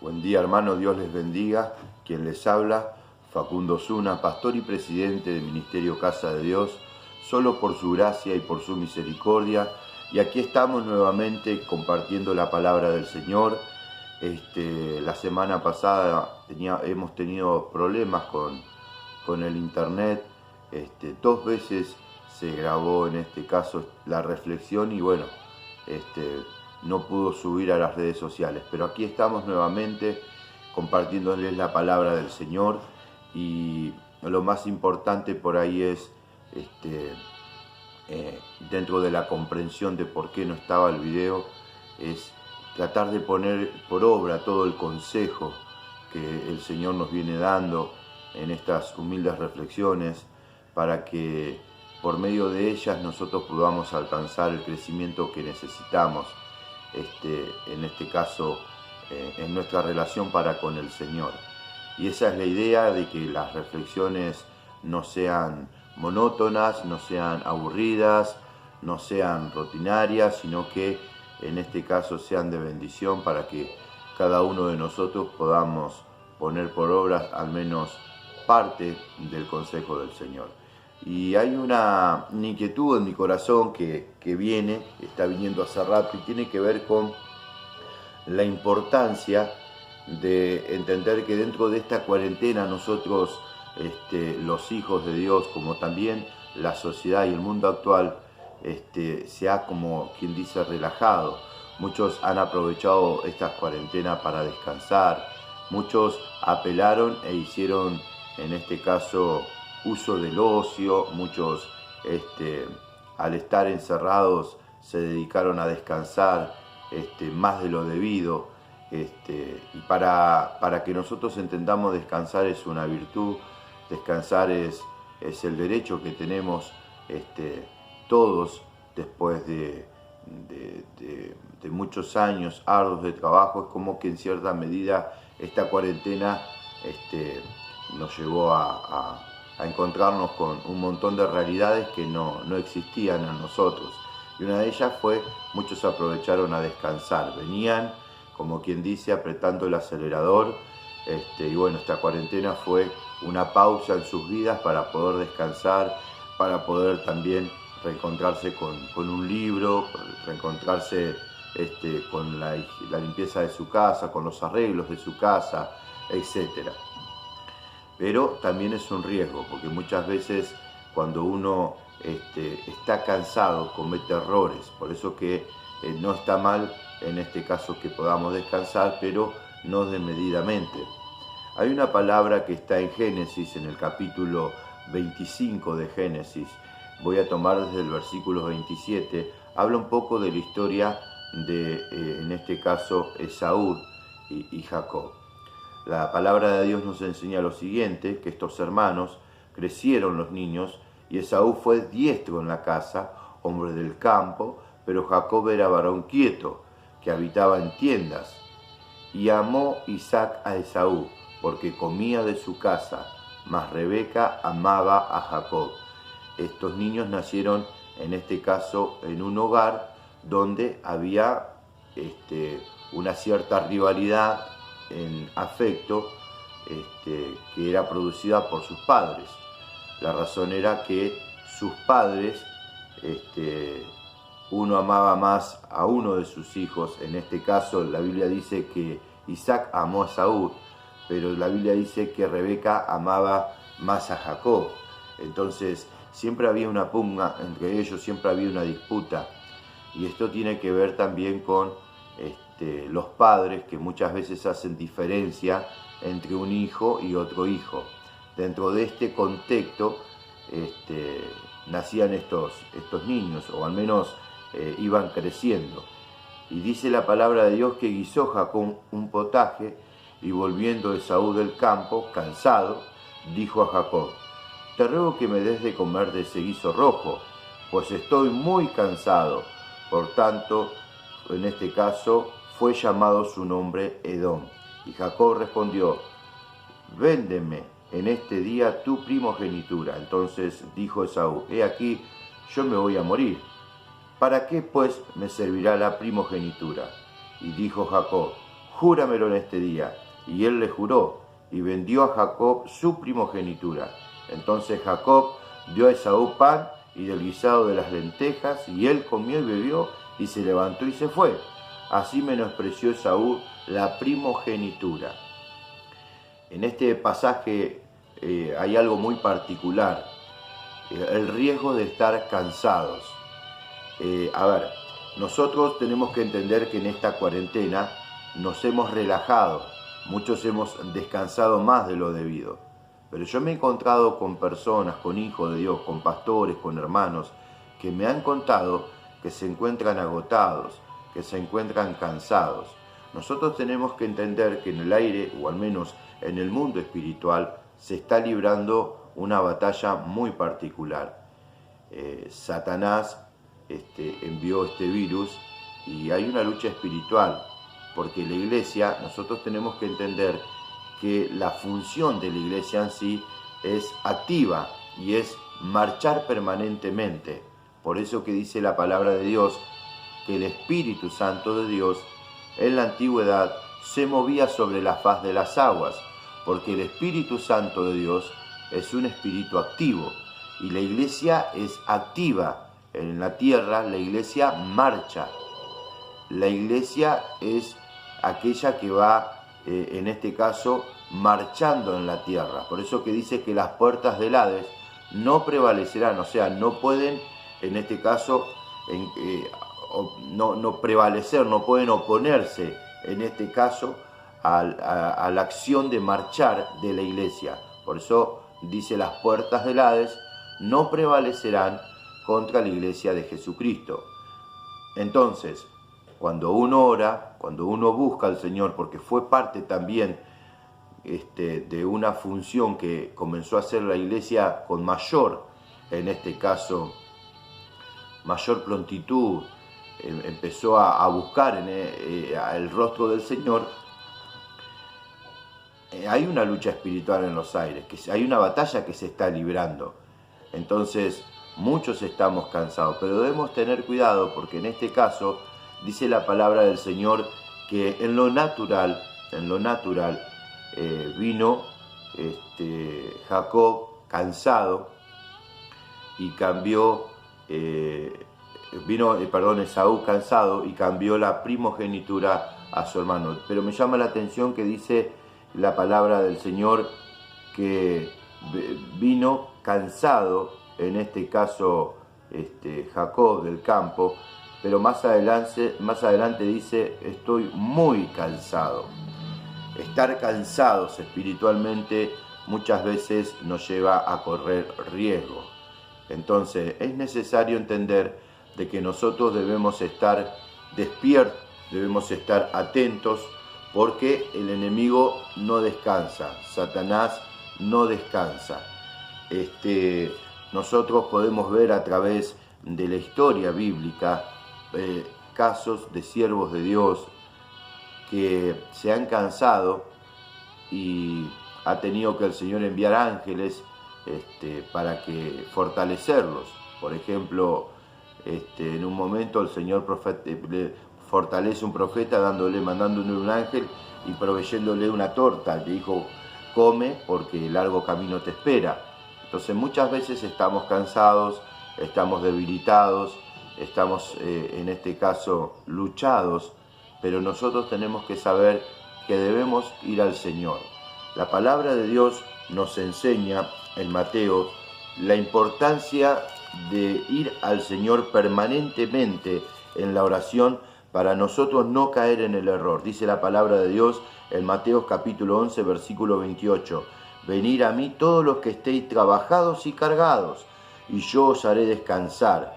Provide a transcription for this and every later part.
Buen día, hermano, Dios les bendiga. Quien les habla, Facundo Zuna, pastor y presidente del Ministerio Casa de Dios, solo por su gracia y por su misericordia. Y aquí estamos nuevamente compartiendo la palabra del Señor. La semana pasada hemos tenido problemas con el internet. 2 veces se grabó en este caso la reflexión y bueno, no pudo subir a las redes sociales, pero aquí estamos nuevamente compartiéndoles la palabra del Señor. Y lo más importante por ahí es dentro de la comprensión de por qué no estaba el video, es tratar de poner por obra todo el consejo que el Señor nos viene dando en estas humildes reflexiones, para que por medio de ellas nosotros podamos alcanzar el crecimiento que necesitamos, en este caso en nuestra relación para con el Señor. Y esa es la idea, de que las reflexiones no sean monótonas, no sean aburridas, no sean rutinarias, sino que en este caso sean de bendición, para que cada uno de nosotros podamos poner por obra al menos parte del consejo del Señor. Y hay una inquietud en mi corazón que está viniendo hace rato, y tiene que ver con la importancia de entender que dentro de esta cuarentena nosotros, los hijos de Dios, como también la sociedad y el mundo actual, se ha, como quien dice, relajado. Muchos han aprovechado esta cuarentena para descansar, muchos apelaron e hicieron, en este caso, uso del ocio. Muchos, al estar encerrados, se dedicaron a descansar más de lo debido. Y para que nosotros entendamos, descansar es una virtud, descansar es el derecho que tenemos todos, después de muchos años arduos de trabajo. Es como que en cierta medida esta cuarentena nos llevó a encontrarnos con un montón de realidades que no existían en nosotros. Y una de ellas fue, muchos aprovecharon a descansar, venían, como quien dice, apretando el acelerador, y bueno, esta cuarentena fue una pausa en sus vidas para poder descansar, para poder también reencontrarse con un libro, reencontrarse con la limpieza de su casa, con los arreglos de su casa, etc. Pero también es un riesgo, porque muchas veces cuando uno está cansado comete errores. Por eso que no está mal en este caso que podamos descansar, pero no desmedidamente. Hay una palabra que está en Génesis, en el capítulo 25 de Génesis. Voy a tomar desde el versículo 27. Habla un poco de la historia de, en este caso, Esaú y Jacob. La palabra de Dios nos enseña lo siguiente, que estos hermanos crecieron los niños, y Esaú fue diestro en la casa, hombre del campo, pero Jacob era varón quieto, que habitaba en tiendas. Y amó Isaac a Esaú, porque comía de su casa, mas Rebeca amaba a Jacob. Estos niños nacieron, en este caso, en un hogar donde había una cierta rivalidad en afecto, que era producida por sus padres. La razón era que sus padres, uno amaba más a uno de sus hijos. En este caso la Biblia dice que Isaac amó a Esaú, pero la Biblia dice que Rebeca amaba más a Jacob. Entonces siempre había una pugna entre ellos, siempre había una disputa. Y esto tiene que ver también con los padres, que muchas veces hacen diferencia entre un hijo y otro hijo. Dentro de este contexto nacían estos niños, o al menos iban creciendo. Y dice la palabra de Dios que guisó Jacob un potaje, y volviendo Esaú del campo, cansado, dijo a Jacob: te ruego que me des de comer de ese guiso rojo, pues estoy muy cansado. Por tanto, en este caso, fue llamado su nombre Edom. Y Jacob respondió: véndeme en este día tu primogenitura. Entonces dijo Esaú: he aquí, yo me voy a morir. ¿Para qué pues me servirá la primogenitura? Y dijo Jacob: júramelo en este día. Y él le juró, y vendió a Jacob su primogenitura. Entonces Jacob dio a Esaú pan y del guisado de las lentejas, y él comió y bebió, y se levantó y se fue. Así menospreció Esaú la primogenitura. En este pasaje hay algo muy particular, el riesgo de estar cansados. Nosotros tenemos que entender que en esta cuarentena nos hemos relajado, muchos hemos descansado más de lo debido. Pero yo me he encontrado con personas, con hijos de Dios, con pastores, con hermanos, que me han contado que se encuentran agotados, que se encuentran cansados. Nosotros tenemos que entender que en el aire, o al menos en el mundo espiritual, se está librando una batalla muy particular. Satanás envió este virus y hay una lucha espiritual, porque la iglesia, nosotros tenemos que entender que la función de la iglesia en sí es activa y es marchar permanentemente. Por eso que dice la palabra de Dios que el Espíritu Santo de Dios en la antigüedad se movía sobre la faz de las aguas, porque el Espíritu Santo de Dios es un espíritu activo y la iglesia es activa. En la tierra la iglesia marcha. La iglesia es aquella que va, en este caso, marchando en la tierra. Por eso que dice que las puertas del Hades no prevalecerán, o sea, no pueden, en este caso, no prevalecer, no pueden oponerse, en este caso, a la acción de marchar de la iglesia. Por eso dice, las puertas del Hades no prevalecerán contra la iglesia de Jesucristo. Entonces, cuando uno ora, cuando uno busca al Señor, porque fue parte también de una función que comenzó a hacer la iglesia con mayor, en este caso, mayor prontitud, empezó a buscar el rostro del Señor. Hay una lucha espiritual en los aires, hay una batalla que se está librando. Entonces, muchos estamos cansados, pero debemos tener cuidado, porque en este caso dice la palabra del Señor que en lo natural, vino Jacob cansado y cambió, Esaú cansado y cambió la primogenitura a su hermano. Pero me llama la atención que dice la palabra del Señor que vino cansado, en este caso Jacob del campo, pero más adelante dice, estoy muy cansado. Estar cansados espiritualmente muchas veces nos lleva a correr riesgo. Entonces es necesario entender de que nosotros debemos estar despiertos, debemos estar atentos, porque el enemigo no descansa, Satanás no descansa. Nosotros podemos ver a través de la historia bíblica casos de siervos de Dios que se han cansado y ha tenido que el Señor enviar ángeles para que fortalecerlos. Por ejemplo, en un momento el Señor le fortalece un profeta mandándole un ángel y proveyéndole una torta. Le dijo, come porque largo camino te espera. Entonces muchas veces estamos cansados, estamos debilitados, estamos en este caso luchados, pero nosotros tenemos que saber que debemos ir al Señor. La palabra de Dios nos enseña en Mateo la importancia de ir al Señor permanentemente en la oración para nosotros no caer en el error. Dice la palabra de Dios en Mateo capítulo 11, versículo 28. Venid a mí todos los que estéis trabajados y cargados, y yo os haré descansar.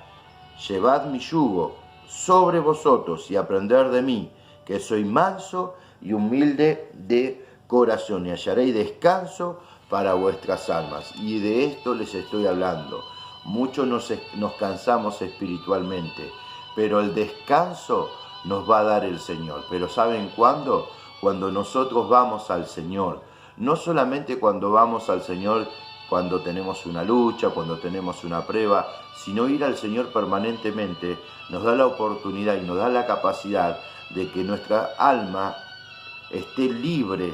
Llevad mi yugo sobre vosotros y aprended de mí, que soy manso y humilde de corazón, y hallaréis descanso para vuestras almas. Y de esto les estoy hablando. Muchos nos cansamos espiritualmente, pero el descanso nos va a dar el Señor. Pero ¿saben cuándo? Cuando nosotros vamos al Señor. No solamente cuando vamos al Señor cuando tenemos una lucha, cuando tenemos una prueba, sino ir al Señor permanentemente nos da la oportunidad y nos da la capacidad de que nuestra alma esté libre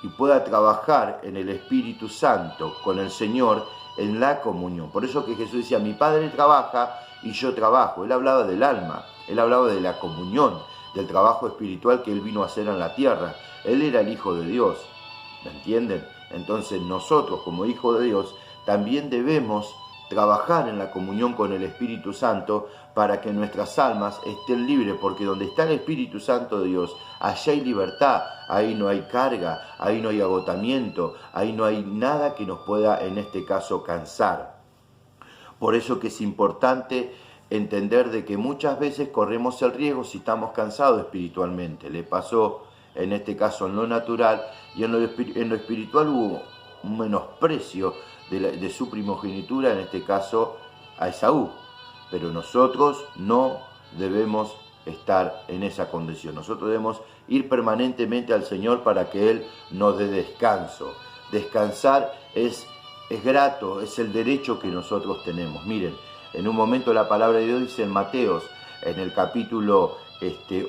y pueda trabajar en el Espíritu Santo con el Señor en la comunión. Por eso que Jesús decía, mi Padre trabaja y yo trabajo. Él hablaba del alma, él hablaba de la comunión, del trabajo espiritual que él vino a hacer en la tierra. Él era el Hijo de Dios, ¿me entienden? Entonces nosotros como hijos de Dios también debemos trabajar en la comunión con el Espíritu Santo para que nuestras almas estén libres, porque donde está el Espíritu Santo de Dios, allá hay libertad, ahí no hay carga, ahí no hay agotamiento, ahí no hay nada que nos pueda en este caso cansar. Por eso que es importante entender de que muchas veces corremos el riesgo si estamos cansados espiritualmente. Le pasó en este caso en lo natural, y en lo espiritual hubo un menosprecio de su primogenitura, en este caso a Esaú. Pero nosotros no debemos estar en esa condición. Nosotros debemos ir permanentemente al Señor para que Él nos dé descanso. Descansar es grato, es el derecho que nosotros tenemos. Miren, en un momento la palabra de Dios dice en Mateos, en el capítulo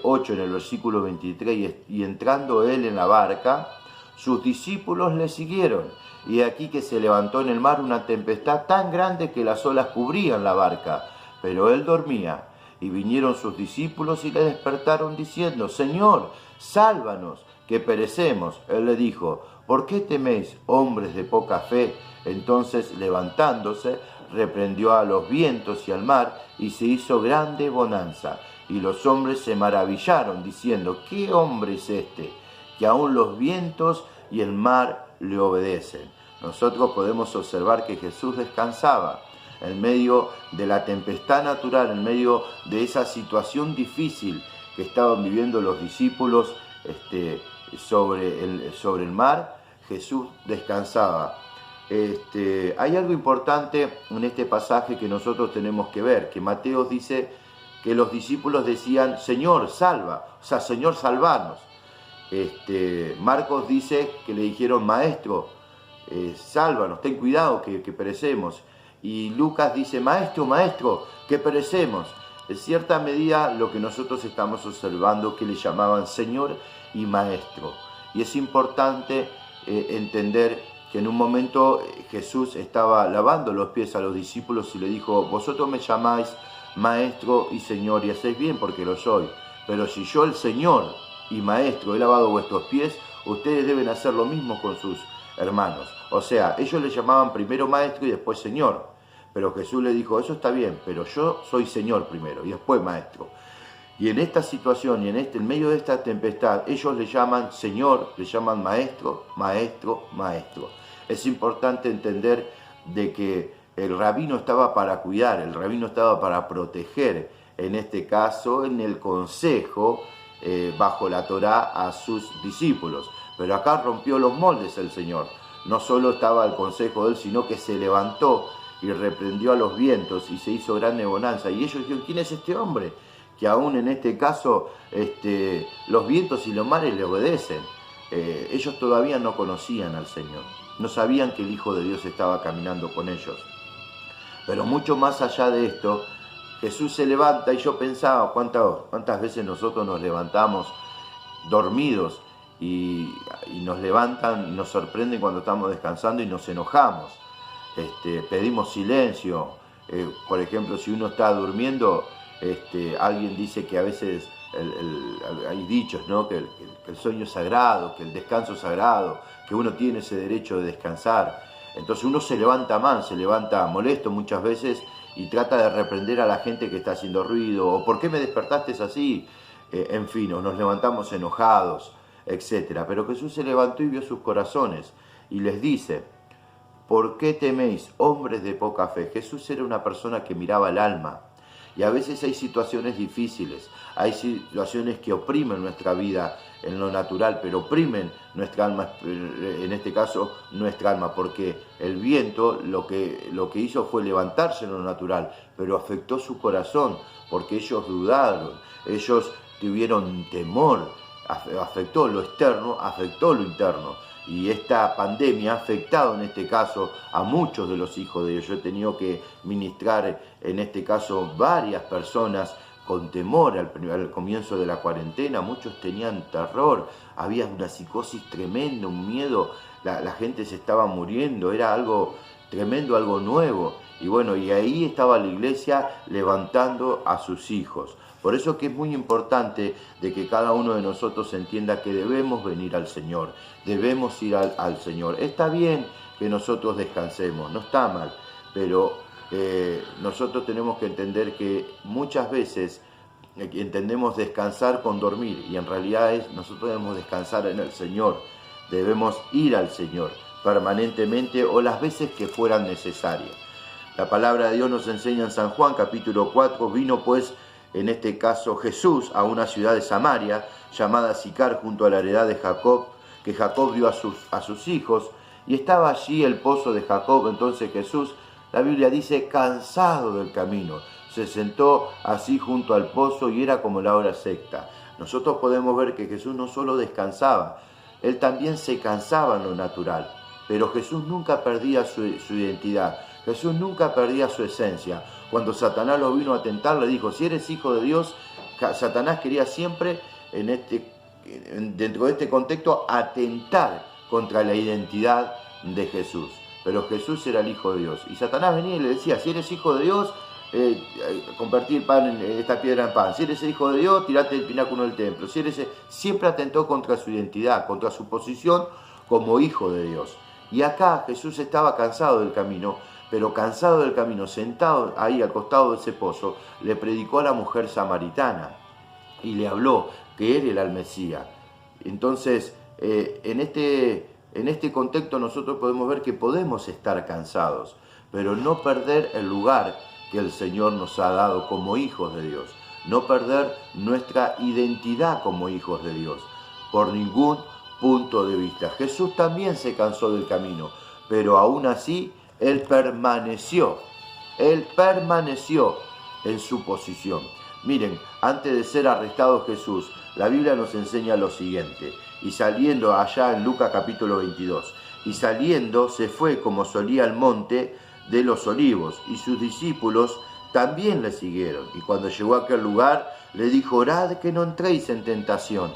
8, en el versículo 23, y entrando Él en la barca, sus discípulos le siguieron. Y aquí que se levantó en el mar una tempestad tan grande que las olas cubrían la barca, pero Él dormía. Y vinieron sus discípulos y le despertaron diciendo, Señor, sálvanos, que perecemos. Él le dijo, ¿por qué teméis, hombres de poca fe? Entonces, levantándose, reprendió a los vientos y al mar, y se hizo grande bonanza. Y los hombres se maravillaron, diciendo, ¿qué hombre es este, que aún los vientos y el mar le obedecen? Nosotros podemos observar que Jesús descansaba en medio de la tempestad natural, en medio de esa situación difícil que estaban viviendo los discípulos sobre el mar. Jesús descansaba. Hay algo importante en este pasaje que nosotros tenemos que ver, que Mateo dice que los discípulos decían, Señor, salva, o sea, Señor, salvanos. Marcos dice que le dijeron, Maestro, sálvanos, ten cuidado que perecemos. Y Lucas dice, Maestro, Maestro, que perecemos. En cierta medida lo que nosotros estamos observando que le llamaban Señor y Maestro. Y es importante entender que en un momento Jesús estaba lavando los pies a los discípulos y le dijo, vosotros me llamáis Maestro y Señor, y hacéis bien porque lo soy. Pero si yo, el Señor y Maestro, he lavado vuestros pies, ustedes deben hacer lo mismo con sus hermanos. O sea, ellos le llamaban primero Maestro y después Señor. Pero Jesús le dijo, eso está bien, pero yo soy Señor primero y después Maestro. Y en esta situación y en medio de esta tempestad, ellos le llaman Señor, le llaman Maestro, Maestro, Maestro. Es importante entender de que el rabino estaba para cuidar, el rabino estaba para proteger, en este caso, en el consejo, bajo la Torá, a sus discípulos. Pero acá rompió los moldes el Señor. No solo estaba el consejo de Él, sino que se levantó y reprendió a los vientos y se hizo grande bonanza. Y ellos dijeron, ¿quién es este hombre? Que aún en este caso los vientos y los mares le obedecen. Ellos todavía no conocían al Señor. No sabían que el Hijo de Dios estaba caminando con ellos. Pero mucho más allá de esto, Jesús se levanta y yo pensaba cuántas veces nosotros nos levantamos dormidos y nos levantan y nos sorprenden cuando estamos descansando y nos enojamos. Pedimos silencio. Por ejemplo, si uno está durmiendo, alguien dice que a veces hay dichos, ¿no? que el sueño es sagrado, que el descanso es sagrado, que uno tiene ese derecho de descansar. Entonces uno se levanta mal, se levanta molesto muchas veces y trata de reprender a la gente que está haciendo ruido, o ¿por qué me despertaste así? En fin, o nos levantamos enojados, etc. Pero Jesús se levantó y vio sus corazones y les dice, ¿por qué teméis, hombres de poca fe? Jesús era una persona que miraba el alma. Y a veces hay situaciones difíciles, hay situaciones que oprimen nuestra vida en lo natural, pero oprimen nuestra alma, en este caso nuestra alma, porque el viento lo que hizo fue levantarse en lo natural, pero afectó su corazón, porque ellos dudaron, ellos tuvieron temor, afectó lo externo, afectó lo interno. Y esta pandemia ha afectado en este caso a muchos de los hijos de Dios. Yo he tenido que ministrar en este caso varias personas con temor al comienzo de la cuarentena, muchos tenían terror, había una psicosis tremenda, un miedo, la gente se estaba muriendo, era algo tremendo, algo nuevo. Y bueno, y ahí estaba la iglesia levantando a sus hijos. Por eso que es muy importante de que cada uno de nosotros entienda que debemos venir al Señor, debemos ir al Señor. Está bien que nosotros descansemos, no está mal, pero nosotros tenemos que entender que muchas veces entendemos descansar con dormir, y en realidad nosotros debemos descansar en el Señor, debemos ir al Señor permanentemente o las veces que fueran necesarias. La palabra de Dios nos enseña en San Juan capítulo 4, vino pues en este caso Jesús a una ciudad de Samaria llamada Sicar, junto a la heredad de Jacob, que Jacob dio a sus hijos, y estaba allí el pozo de Jacob. Entonces Jesús, la Biblia dice, cansado del camino, se sentó así junto al pozo, y era como la hora sexta. Nosotros podemos ver que Jesús no solo descansaba, Él también se cansaba en lo natural, pero Jesús nunca perdía su identidad, Jesús nunca perdía su esencia. Cuando Satanás lo vino a tentar, le dijo, si eres hijo de Dios, Satanás quería siempre, dentro de este contexto, atentar contra la identidad de Jesús. Pero Jesús era el Hijo de Dios. Y Satanás venía y le decía, si eres hijo de Dios, convertí esta piedra en pan. Si eres el Hijo de Dios, tirate el pináculo del templo. Siempre atentó contra su identidad, contra su posición como Hijo de Dios. Y acá Jesús estaba cansado del camino, pero cansado del camino, sentado ahí al costado de ese pozo, le predicó a la mujer samaritana y le habló que él era el Mesías. Entonces, en este contexto nosotros podemos ver que podemos estar cansados, pero no perder el lugar que el Señor nos ha dado como hijos de Dios, no perder nuestra identidad como hijos de Dios, por ningún punto de vista. Jesús también se cansó del camino, pero aún así Él permaneció en su posición. Miren, antes de ser arrestado Jesús, la Biblia nos enseña lo siguiente, y saliendo allá en Lucas capítulo 22, y saliendo se fue como solía al monte de los Olivos, y sus discípulos también le siguieron. Y cuando llegó a aquel lugar, le dijo, orad que no entréis en tentación.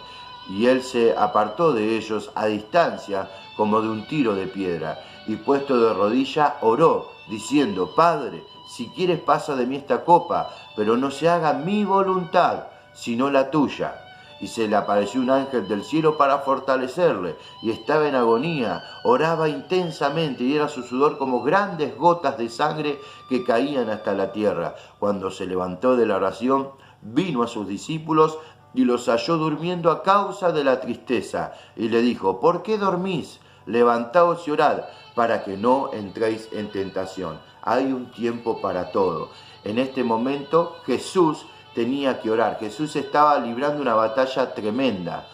Y él se apartó de ellos a distancia, como de un tiro de piedra, y puesto de rodilla oró, diciendo, Padre, si quieres pasa de mí esta copa, pero no se haga mi voluntad, sino la tuya. Y se le apareció un ángel del cielo para fortalecerle, y estaba en agonía, oraba intensamente, y era su sudor como grandes gotas de sangre que caían hasta la tierra. Cuando se levantó de la oración, vino a sus discípulos, y los halló durmiendo a causa de la tristeza, y le dijo, ¿por qué dormís? Levantaos y orad, para que no entréis en tentación. Hay un tiempo para todo. En este momento Jesús tenía que orar. Jesús estaba librando una batalla tremenda.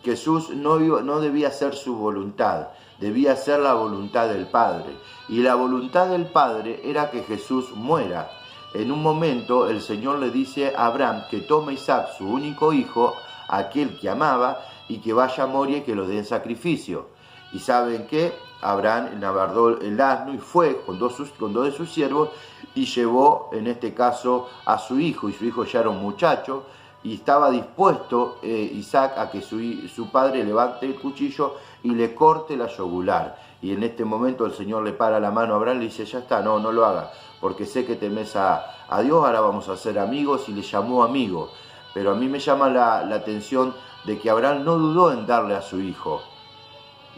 Jesús no debía hacer su voluntad, debía hacer la voluntad del Padre. Y la voluntad del Padre era que Jesús muera. En un momento el Señor le dice a Abraham que tome a Isaac, su único hijo, aquel que amaba, y que vaya a Moria y que lo dé en sacrificio. Y ¿saben qué? Abraham enabardó el asno y fue con dos de sus siervos y llevó en este caso a su hijo, y su hijo ya era un muchacho, y estaba dispuesto Isaac a que su padre levante el cuchillo y le corte la yugular. Y en este momento el Señor le para la mano a Abraham y le dice, ya está, no lo hagas, porque sé que temes a Dios, ahora vamos a ser amigos, y le llamó amigo. Pero a mí me llama la atención de que Abraham no dudó en darle a su hijo,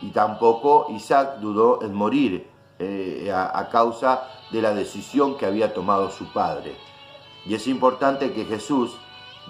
y tampoco Isaac dudó en morir a causa de la decisión que había tomado su padre. Y es importante que Jesús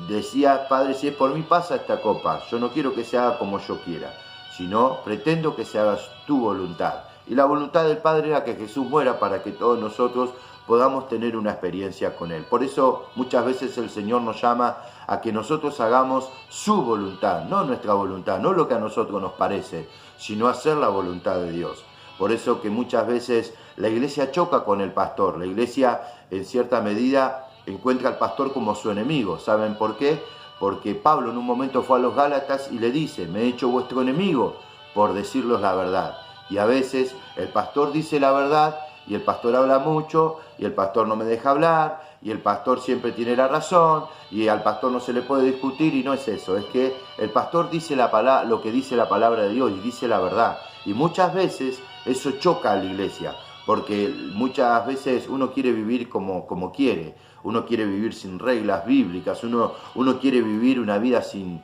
decía, Padre, si es por mí pasa esta copa, yo no quiero que se haga como yo quiera, sino pretendo que se haga tu voluntad. Y la voluntad del Padre era que Jesús muera para que todos nosotros podamos tener una experiencia con Él. Por eso muchas veces el Señor nos llama a que nosotros hagamos su voluntad, no nuestra voluntad, no lo que a nosotros nos parece, sino hacer la voluntad de Dios. Por eso que muchas veces la iglesia choca con el pastor, la iglesia en cierta medida encuentra al pastor como su enemigo. ¿Saben por qué? Porque Pablo en un momento fue a los Gálatas y le dice, me he hecho vuestro enemigo por decirles la verdad. Y a veces el pastor dice la verdad y el pastor habla mucho, y el pastor no me deja hablar, y el pastor siempre tiene la razón, y al pastor no se le puede discutir, y no es eso, es que el pastor dice lo que dice la palabra de Dios, y dice la verdad. Y muchas veces eso choca a la iglesia, porque muchas veces uno quiere vivir como quiere, uno quiere vivir sin reglas bíblicas, uno quiere vivir una vida sin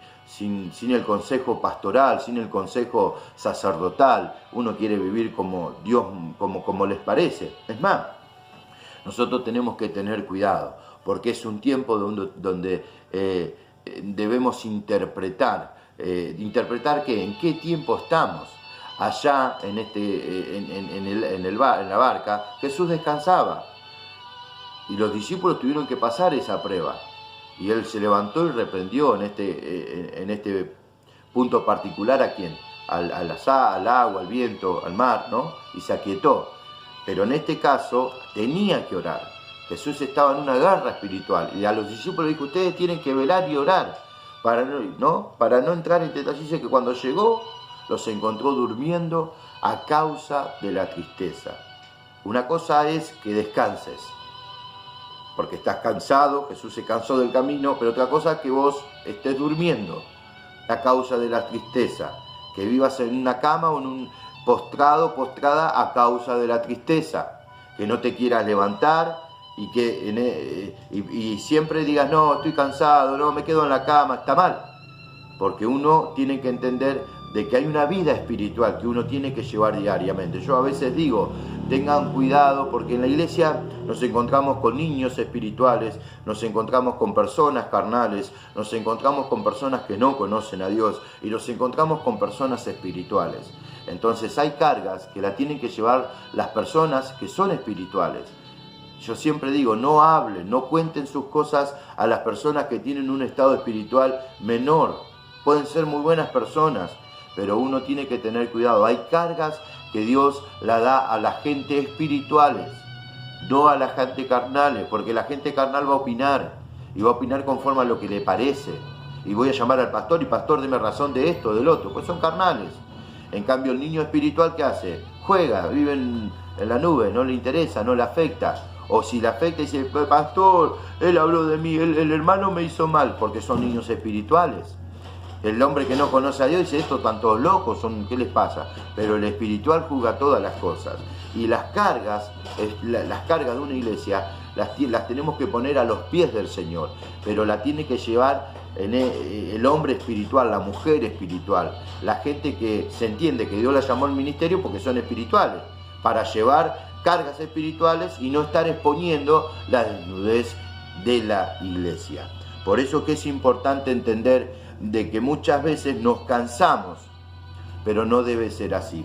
el consejo pastoral, sin el consejo sacerdotal, uno quiere vivir como Dios, como les parece. Es más, nosotros tenemos que tener cuidado, porque es un tiempo donde debemos interpretar ¿qué? ¿En qué tiempo estamos? Allá en la barca, Jesús descansaba, y los discípulos tuvieron que pasar esa prueba. Y él se levantó y reprendió en este punto particular ¿a quién? Al agua, al viento, al mar, ¿no? Y se aquietó. Pero en este caso tenía que orar. Jesús estaba en una guerra espiritual. Y a los discípulos dijo, ustedes tienen que velar y orar para no entrar en tentación. Dice que cuando llegó, los encontró durmiendo a causa de la tristeza. Una cosa es que descanses, porque estás cansado, Jesús se cansó del camino, pero otra cosa es que vos estés durmiendo a causa de la tristeza, que vivas en una cama o en un postrada a causa de la tristeza, que no te quieras levantar y siempre digas, no, estoy cansado, no, me quedo en la cama. Está mal, porque uno tiene que entender de que hay una vida espiritual que uno tiene que llevar diariamente. Yo a veces digo, tengan cuidado, porque en la iglesia nos encontramos con niños espirituales, nos encontramos con personas carnales, nos encontramos con personas que no conocen a Dios, y nos encontramos con personas espirituales. Entonces hay cargas que la tienen que llevar las personas que son espirituales. Yo siempre digo, no hablen, no cuenten sus cosas a las personas que tienen un estado espiritual menor. Pueden ser muy buenas personas, pero uno tiene que tener cuidado. Hay cargas que Dios la da a la gente espirituales, no a la gente carnal, porque la gente carnal va a opinar, y va a opinar conforme a lo que le parece. Y voy a llamar al pastor, y pastor, deme razón de esto, del otro, pues son carnales. En cambio, el niño espiritual, ¿qué hace? Juega, vive en la nube, no le interesa, no le afecta. O si le afecta, dice, pastor, él habló de mí, el hermano me hizo mal, porque son niños espirituales. El hombre que no conoce a Dios dice, estos están todos locos, ¿qué les pasa? Pero el espiritual juzga todas las cosas. Y las cargas de una iglesia, las tenemos que poner a los pies del Señor. Pero la tiene que llevar el hombre espiritual, la mujer espiritual. La gente que se entiende que Dios la llamó al ministerio porque son espirituales. Para llevar cargas espirituales y no estar exponiendo la desnudez de la iglesia. Por eso que es importante entender de que muchas veces nos cansamos, pero no debe ser así.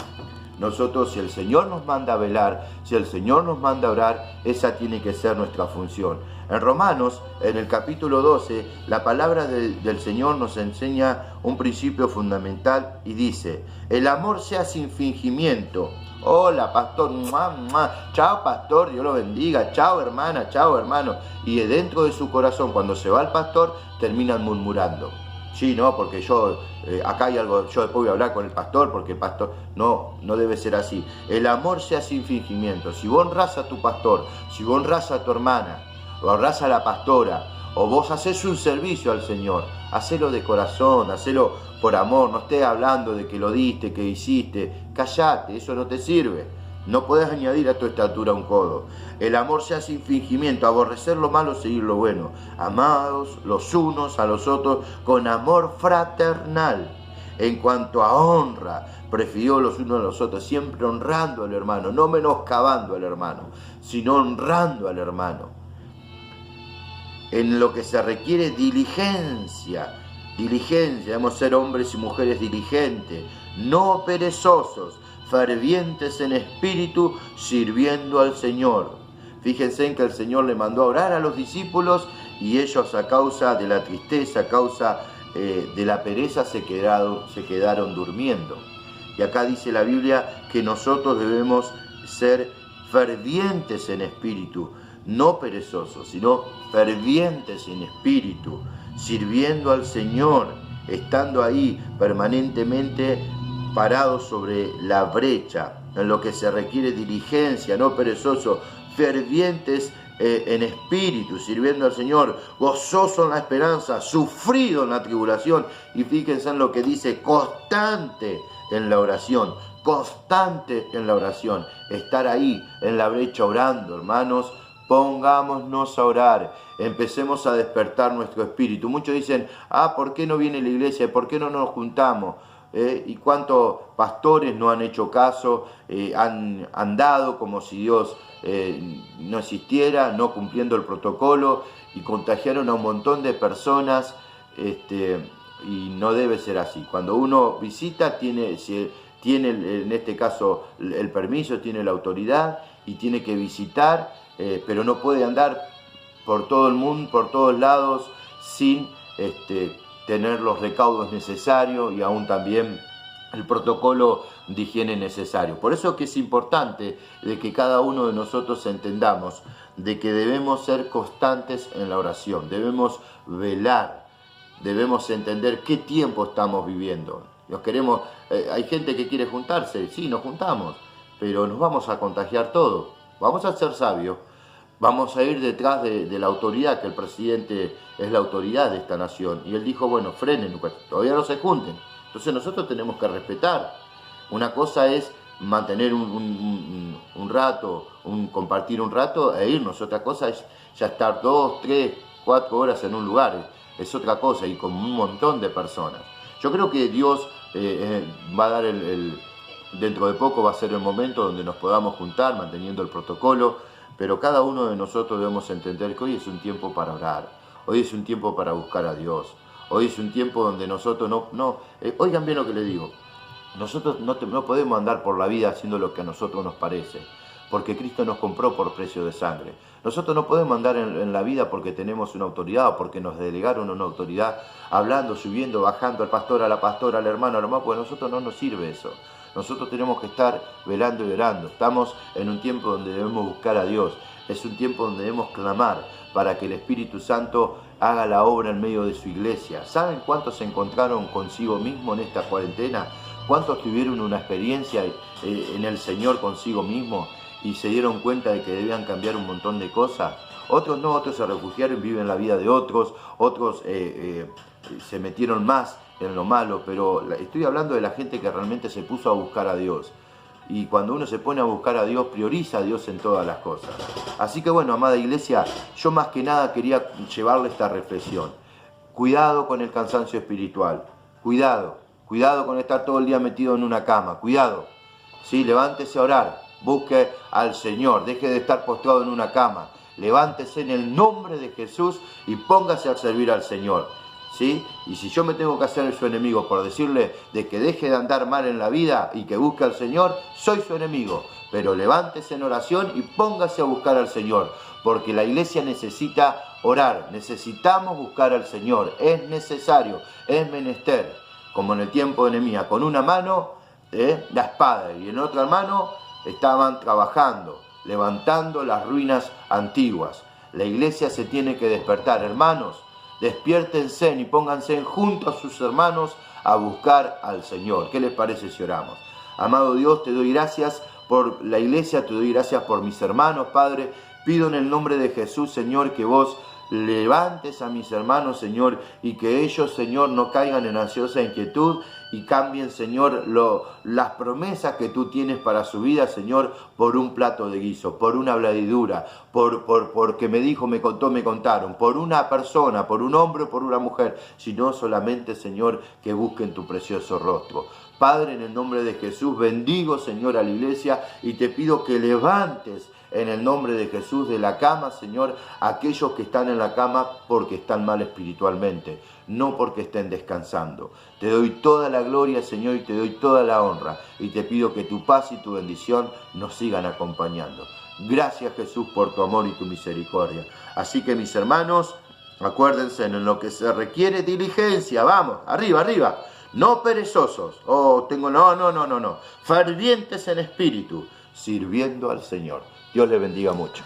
Nosotros, si el Señor nos manda a velar, si el Señor nos manda a orar, esa tiene que ser nuestra función. En Romanos, en el capítulo 12, la palabra del Señor nos enseña un principio fundamental y dice, el amor sea sin fingimiento. Hola, pastor, chao, pastor, Dios lo bendiga, chao, hermana, chao, hermano. Y dentro de su corazón, cuando se va el pastor, terminan murmurando. Sí, no, porque acá hay algo, yo después voy a hablar con el pastor, porque el pastor, no debe ser así. El amor sea sin fingimiento. Si vos honrás a tu pastor, si vos honrás a tu hermana, o honrás a la pastora, o vos hacés un servicio al Señor, hacelo de corazón, hacelo por amor, no estés hablando de que lo diste, que hiciste, callate, eso no te sirve. No puedes añadir a tu estatura un codo. El amor sea sin fingimiento, aborrecer lo malo, seguir lo bueno. Amados los unos a los otros con amor fraternal. En cuanto a honra, prefirió los unos a los otros, siempre honrando al hermano, no menoscabando al hermano, sino honrando al hermano. En lo que se requiere diligencia, debemos ser hombres y mujeres diligentes, no perezosos, fervientes en espíritu, sirviendo al Señor. Fíjense en que el Señor le mandó a orar a los discípulos y ellos a causa de la tristeza, a causa de la pereza se quedaron durmiendo. Y acá dice la Biblia que nosotros debemos ser fervientes en espíritu, no perezosos, sino fervientes en espíritu, sirviendo al Señor, estando ahí permanentemente parados sobre la brecha, en lo que se requiere diligencia, no perezoso, fervientes en espíritu, sirviendo al Señor, gozoso en la esperanza, sufrido en la tribulación. Y fíjense en lo que dice, constante en la oración, constante en la oración. Estar ahí en la brecha orando, hermanos. Pongámonos a orar, empecemos a despertar nuestro espíritu. Muchos dicen, ¿por qué no viene la iglesia? ¿Por qué no nos juntamos? ¿Y cuántos pastores no han hecho caso? Han andado como si Dios no existiera, no cumpliendo el protocolo, y contagiaron a un montón de personas, y no debe ser así. Cuando uno visita, tiene en este caso el permiso, tiene la autoridad y tiene que visitar, pero no puede andar por todo el mundo, por todos lados, sin tener los recaudos necesarios y aún también el protocolo de higiene necesario. Por eso que es importante de que cada uno de nosotros entendamos de que debemos ser constantes en la oración, debemos velar, debemos entender qué tiempo estamos viviendo. Hay gente que quiere juntarse, sí, nos juntamos, pero nos vamos a contagiar todos. Vamos a ser sabios, vamos a ir detrás de la autoridad, que el presidente es la autoridad de esta nación. Y él dijo, bueno, frenen, todavía no se junten. Entonces nosotros tenemos que respetar. Una cosa es mantener un rato, compartir un rato e irnos. Otra cosa es ya estar 2, 3, 4 horas en un lugar. Es otra cosa, y con un montón de personas. Yo creo que Dios va a dar dentro de poco va a ser el momento donde nos podamos juntar, manteniendo el protocolo, pero cada uno de nosotros debemos entender que hoy es un tiempo para orar, hoy es un tiempo para buscar a Dios, hoy es un tiempo donde nosotros oigan bien lo que les digo, nosotros no podemos andar por la vida haciendo lo que a nosotros nos parece, porque Cristo nos compró por precio de sangre. Nosotros no podemos andar en la vida porque tenemos una autoridad o porque nos delegaron una autoridad, hablando, subiendo, bajando, al pastor, a la pastora, al hermano, porque a nosotros no nos sirve eso. Nosotros tenemos que estar velando y orando. Estamos en un tiempo donde debemos buscar a Dios. Es un tiempo donde debemos clamar para que el Espíritu Santo haga la obra en medio de su iglesia. ¿Saben cuántos se encontraron consigo mismo en esta cuarentena? ¿Cuántos tuvieron una experiencia en el Señor consigo mismo y se dieron cuenta de que debían cambiar un montón de cosas? Otros no, otros se refugiaron y viven la vida de otros, otros se metieron más en lo malo, pero estoy hablando de la gente que realmente se puso a buscar a Dios. Y cuando uno se pone a buscar a Dios, prioriza a Dios en todas las cosas. Así que bueno, amada iglesia, yo más que nada quería llevarle esta reflexión. Cuidado con el cansancio espiritual, cuidado con estar todo el día metido en una cama, cuidado. Sí, levántese a orar, busque al Señor, deje de estar postrado en una cama, levántese en el nombre de Jesús y póngase a servir al Señor. ¿Sí? Y si yo me tengo que hacer su enemigo por decirle de que deje de andar mal en la vida y que busque al Señor, soy su enemigo. Pero levántese en oración y póngase a buscar al Señor, porque la iglesia necesita orar, necesitamos buscar al Señor, es necesario, es menester, como en el tiempo de Nehemías, con una mano la espada y en otra mano estaban trabajando, levantando las ruinas antiguas. La iglesia se tiene que despertar, hermanos. Despiértense y pónganse junto a sus hermanos a buscar al Señor. ¿Qué les parece si oramos? Amado Dios, te doy gracias por la iglesia, te doy gracias por mis hermanos, Padre. Pido en el nombre de Jesús, Señor, que vos levantes a mis hermanos, Señor, y que ellos, Señor, no caigan en ansiosa inquietud y cambien, Señor, las promesas que tú tienes para su vida, Señor, por un plato de guiso, por una bladidura, porque me contaron, por una persona, por un hombre o por una mujer, sino solamente, Señor, que busquen tu precioso rostro. Padre, en el nombre de Jesús, bendigo, Señor, a la iglesia y te pido que levantes en el nombre de Jesús de la cama, Señor, aquellos que están en la cama porque están mal espiritualmente, no porque estén descansando. Te doy toda la gloria, Señor, y te doy toda la honra. Y te pido que tu paz y tu bendición nos sigan acompañando. Gracias, Jesús, por tu amor y tu misericordia. Así que, mis hermanos, acuérdense, en lo que se requiere diligencia, vamos, arriba, arriba. No perezosos, no. Fervientes en espíritu, sirviendo al Señor. Dios les bendiga mucho.